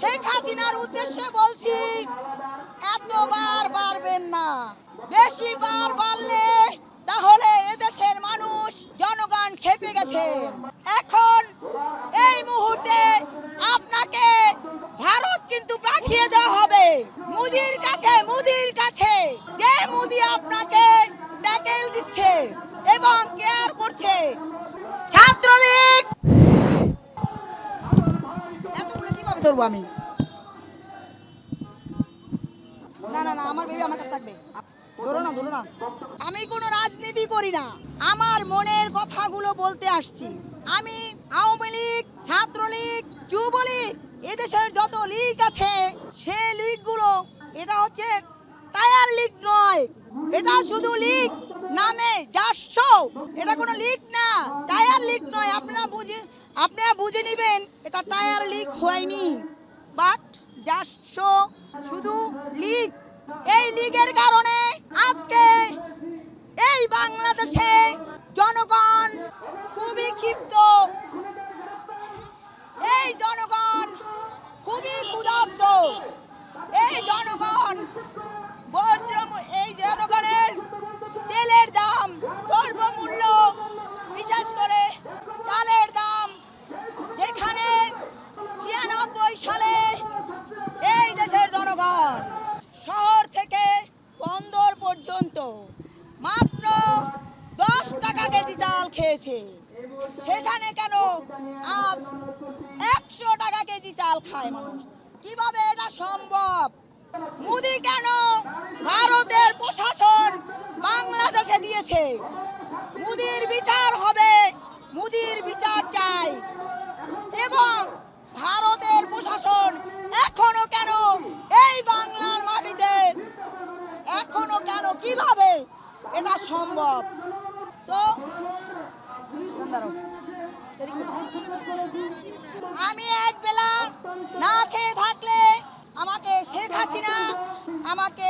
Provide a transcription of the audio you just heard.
শেখ হাসিনার উদ্দেশ্যে বলছি, এতবার বাড়বেন না। বেশি বার বাড়লে তাহলে এদেশের মানুষ জনগণ খেপে গেছে। এখন এই মুহূর্তে আপনাকে ভারত কিন্তু পাঠিয়ে দেওয়া হবে মোদির কাছে, যে মোদি আপনাকে ট্যাকেল দিচ্ছে এবং কেয়ার করছে। ছাত্রলীগ এতগুলো কিভাবে ধরবো আমি? না না না, আমার বেবি আমার কাছে থাকবে। ধরো না। আমি কোনো রাজনীতি করি না, আমার মনের কথাগুলো বলতে আসছি। আমি আওয়ামী লীগ, ছাত্রলীগ, যুবলীগ, এদেশের যত লীগ আছে সে লীগগুলো, এটা হচ্ছে টায়ার লীগ নয়, এটা শুধু লীগ নামে জাস্ট। এটা কোনো লীগ না, টায়ার লীগ নয়। আপনারা বুঝে নেবেন, এটা টায়ার লীগ হয়নি, বাট জাস্ট শুধু লীগ। এই লীগের কারণে আজকে এই বাংলাদেশে জনগণ খুবই ক্ষিপ্ত, এই জনগণ খুবই ক্ষুধার্ত, এই জনগণের তেলের দাম, দ্রব্যমূল্য, বিশেষ করে চালের দাম, যেখানে 96 সালে এই দেশের জনগণ শহর থেকে বন্দর পর্যন্ত মাত্র 10 টাকা কেজি চাল খেয়েছে, সেখানে কেন আজ 100 টাকা কেজি চাল খায় মানুষ? কিভাবে এটা সম্ভব? মোদি কেন ভারতের প্রশাসন বাংলাদেশে দিয়েছে? মোদির বিচার হবে, মোদির বিচার চাই। এবং ভারতের প্রশাসন এখনো কেন এই বাংলার মাটিতে, এখনো কেন, কিভাবে এটা সম্ভব? তো আমি এক বেলা না খেয়ে থাকলে আমাকে শেখ হাসিনা আমাকে